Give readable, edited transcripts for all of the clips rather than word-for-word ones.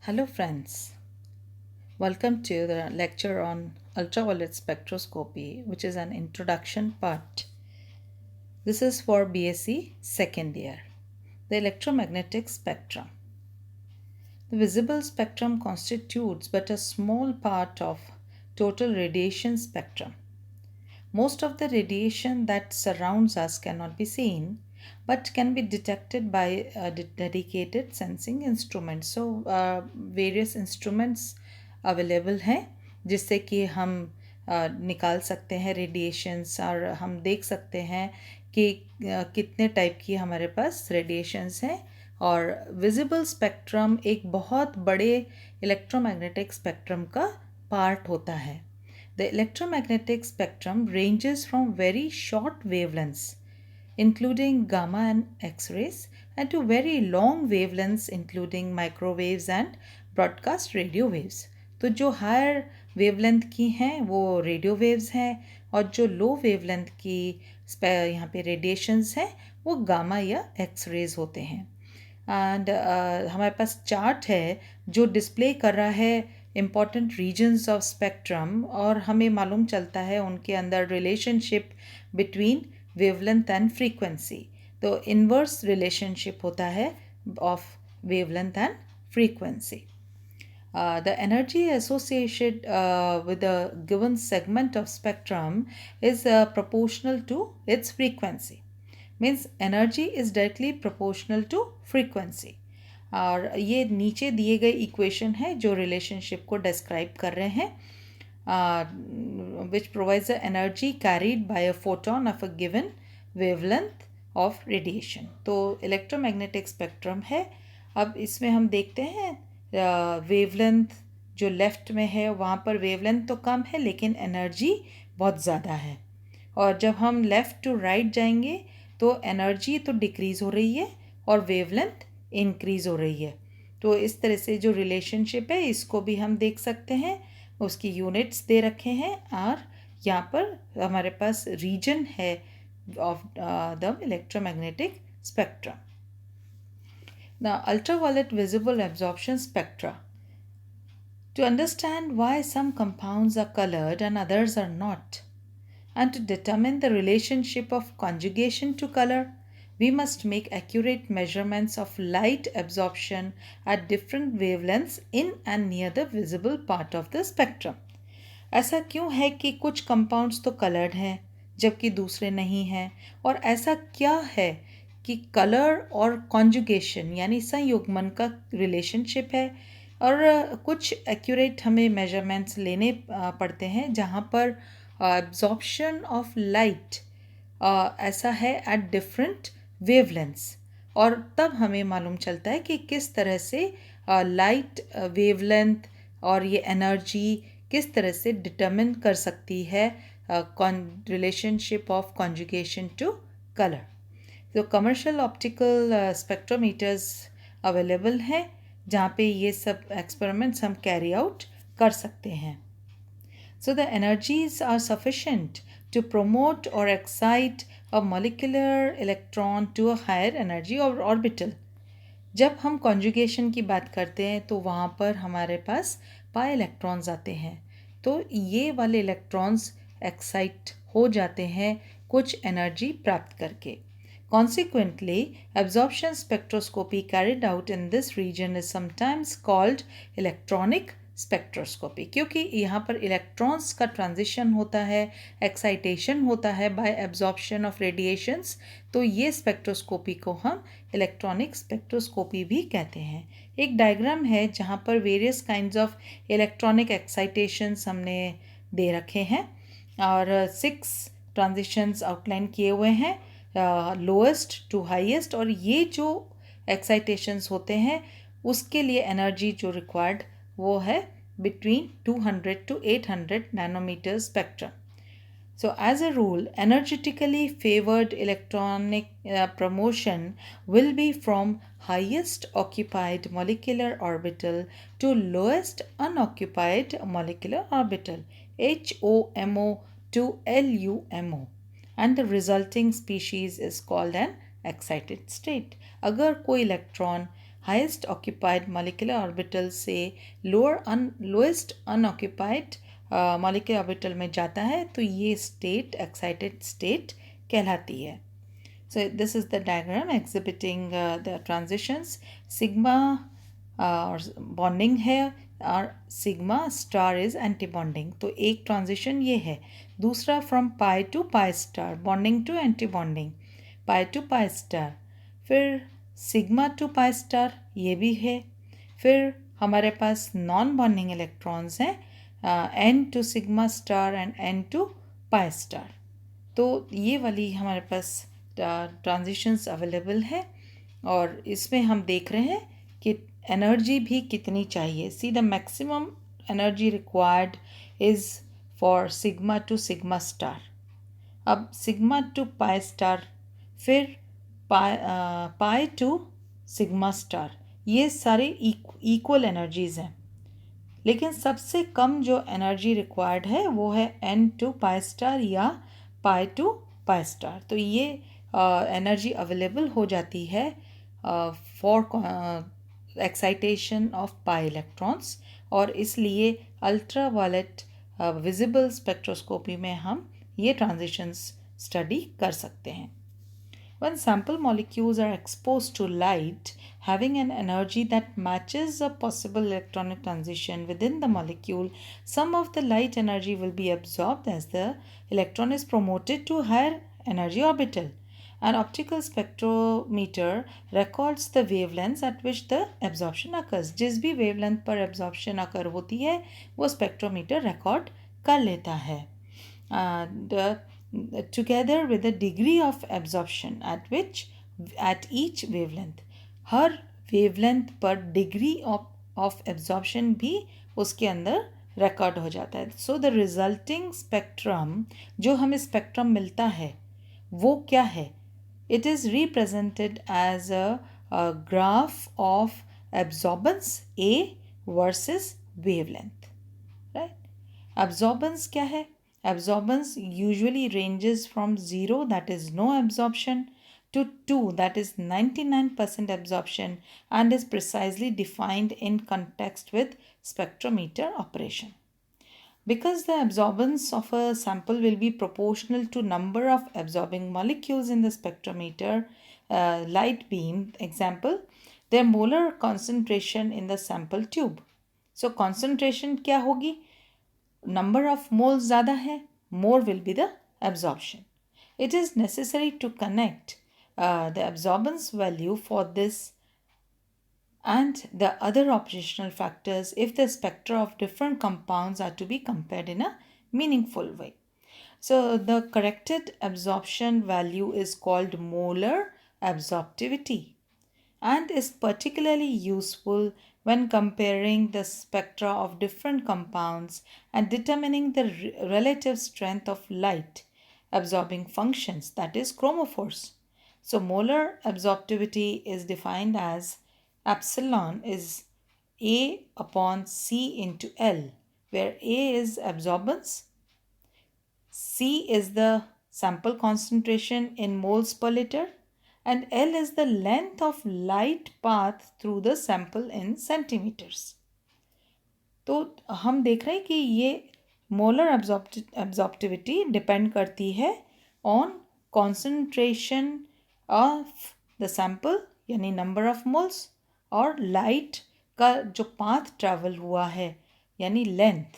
Hello, friends. Welcome to the lecture on ultraviolet spectroscopy, which is an introduction part. This is for BSc second year. The electromagnetic spectrum. The visible spectrum constitutes but a small part of total radiation spectrum. Most of the radiation that surrounds us cannot be seen but can be detected by a dedicated sensing instruments. So, various instruments available हैं जिससे कि हम निकाल सकते हैं radiations और हम देख सकते हैं कि कितने टाइप की हमारे पास रेडिएशंस हैं और विजिबल स्पेक्ट्रम एक बहुत बड़े इलेक्ट्रोमैग्नेटिक स्पेक्ट्रम का पार्ट होता है. The electromagnetic spectrum ranges from very short wavelengths, including gamma and X rays, and to very long wavelengths, including microwaves and broadcast radio waves. तो जो हायर वेवलेंथ की हैं वो रेडियो वेव्स हैं और जो लो वेवलेंथ की यहाँ पे रेडिएशंस हैं वो गामा या एक्स रेज होते हैं. एंड हमारे पास चार्ट है जो डिस्प्ले कर रहा है इम्पॉर्टेंट रीजन्स ऑफ स्पेक्ट्रम और हमें मालूम चलता है उनके अंदर relationship between wavelength and frequency. तो इन्वर्स रिलेशनशिप होता है of wavelength and frequency. The energy associated with a given segment of spectrum is proportional to its frequency. Means energy is directly proportional to frequency. और ये नीचे दिए गए equation है जो रिलेशनशिप को डिस्क्राइब कर रहे हैं, which provides the energy carried by a photon of a given wavelength of radiation. तो इलेक्ट्रोमैग्नेटिक स्पेक्ट्रम है. अब इसमें हम देखते हैं वेवलेंथ जो लेफ़्ट में है वहाँ पर वेवलेंथ तो कम है लेकिन एनर्जी बहुत ज़्यादा है, और जब हम लेफ़्ट टू राइट जाएंगे तो एनर्जी तो डिक्रीज़ हो रही है और वेवलेंथ इंक्रीज़ हो रही है. तो इस तरह से जो रिलेशनशिप है इसको भी हम देख सकते हैं. उसकी यूनिट्स दे रखे हैं और यहाँ पर हमारे पास रीजन है of the electromagnetic spectrum. The ultraviolet visible absorption spectra. To understand why some compounds are colored and others are not, and to determine the relationship of conjugation to color, we must make accurate measurements of light absorption at different wavelengths in and near the visible part of the spectrum. ऐसा क्यों है कि कुछ compounds तो coloured हैं जबकि दूसरे नहीं हैं, और ऐसा क्या है कि कलर और कॉन्जुगेशन यानी संयुग्मन का रिलेशनशिप है, और कुछ एक्यूरेट हमें मेजरमेंट्स लेने पड़ते हैं जहाँ पर एब्जॉर्प्शन ऑफ लाइट ऐसा है एट डिफरेंट वेवलेंथ्स, और तब हमें मालूम चलता है कि किस तरह से लाइट वेवलेंथ और ये एनर्जी किस तरह से डिटरमिन कर सकती है relationship of conjugation to colour. तो कमर्शियल ऑप्टिकल स्पेक्ट्रोमीटर्स अवेलेबल हैं जहाँ पे ये सब एक्सपेरिमेंट्स हम कैरी आउट कर सकते हैं. So the energies are sufficient to promote or excite a molecular electron to a higher energy orbital. जब हम कॉन्जुगेशन की बात करते हैं तो वहाँ पर हमारे पास पाई इलेक्ट्रॉन्स आते हैं, तो ये वाले इलेक्ट्रॉन्स एक्साइट हो जाते हैं कुछ एनर्जी प्राप्त करके. Consequently, absorption spectroscopy carried out in this region is sometimes called electronic spectroscopy, क्योंकि यहाँ पर इलेक्ट्रॉन्स का ट्रांजिशन होता है, एक्साइटेशन होता है बाय एब्जॉर्प्शन ऑफ रेडिएशंस, तो ये स्पेक्ट्रोस्कोपी को हम इलेक्ट्रॉनिक स्पेक्ट्रोस्कोपी भी कहते हैं. एक डायग्राम है जहाँ पर वेरियस काइंड्स ऑफ इलेक्ट्रॉनिक एक्साइटेशंस हमने दे रखे हैं और 6 ट्रांजिशंस आउटलाइन किए हुए हैं लोएस्ट टू हाईएस्ट, और ये जो एक्साइटेशंस होते हैं उसके लिए एनर्जी जो रिक्वायर्ड वो है between 200 to 800 nanometer spectrum. So as a rule, energetically favored electronic promotion will be from highest occupied molecular orbital to lowest unoccupied molecular orbital, HOMO to LUMO, and the resulting species is called an excited state. अगर कोई electron highest occupied molecular orbital से lowest unoccupied molecular orbital में जाता है तो ये state excited state कहलाती है. So this is the diagram exhibiting the transitions. Sigma bonding है और sigma star is anti-bonding. तो एक transition ये है. दूसरा from pi to pi star, bonding to anti-bonding, pi to pi star. फिर sigma to pi star ये भी है. फिर हमारे पास non-bonding electrons हैं, n to sigma star and n to pi star. तो ये वाली हमारे पास ट्रांजिशंस अवेलेबल है और इसमें हम देख रहे हैं कि एनर्जी भी कितनी चाहिए. See the maximum energy required is for sigma two sigma star. अब सिग्मा टू पाई स्टार, फिर पाई टू सिग्मा स्टार, ये सारे इक्वल एनर्जीज़ हैं. लेकिन सबसे कम जो एनर्जी रिक्वायर्ड है वो है एन टू पाई स्टार या पाई टू पाई स्टार. तो ये एनर्जी अवेलेबल हो जाती है for excitation of pi electrons और इसलिए अल्ट्रा वायलेट विजिबल स्पेक्ट्रोस्कोपी में हम ये ट्रांजिशंस स्टडी कर सकते हैं. When sample molecules are exposed to light having an energy that matches a possible electronic transition within the molecule, some of the light energy will be absorbed as the electron is promoted to higher energy orbital. An optical spectrometer records the wavelengths at which the absorption occurs. जिस भी wavelength पर absorption occur होती है वो spectrometer record कर लेता है. Together with the degree of absorption at each wavelength. Her wavelength पर degree of absorption भी उसके अंदर record हो जाता है. So the resulting spectrum, जो हमें spectrum मिलता है वो क्या है? It is represented as a graph of absorbance A versus wavelength. Right? Absorbance क्या है? Absorbance usually ranges from 0, that is no absorption, to 2, that is 99% absorption, and is precisely defined in context with spectrometer operation. Because the absorbance of a sample will be proportional to number of absorbing molecules in the spectrometer light beam, example, their molar concentration in the sample tube. So concentration क्या होगी? Number of moles ज़्यादा है, more will be the absorption. It is necessary to connect the absorbance value for this and the other operational factors if the spectra of different compounds are to be compared in a meaningful way. So the corrected absorption value is called molar absorptivity and is particularly useful when comparing the spectra of different compounds and determining the relative strength of light absorbing functions, that is chromophores. So molar absorptivity is defined as epsilon is A upon C into L, where A is absorbance, C is the sample concentration in moles per liter, and L is the length of light path through the sample in centimeters. तो हम देख रहे हैं कि ये molar absorptivity depend करती है on concentration of the sample यानी नंबर ऑफ मोल्स और लाइट का जो पाथ ट्रैवल हुआ है यानी लेंथ.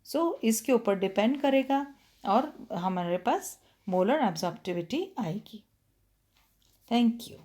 सो इसके ऊपर डिपेंड करेगा और हमारे पास मोलर एब्जॉर्प्टिविटी आएगी. Thank you.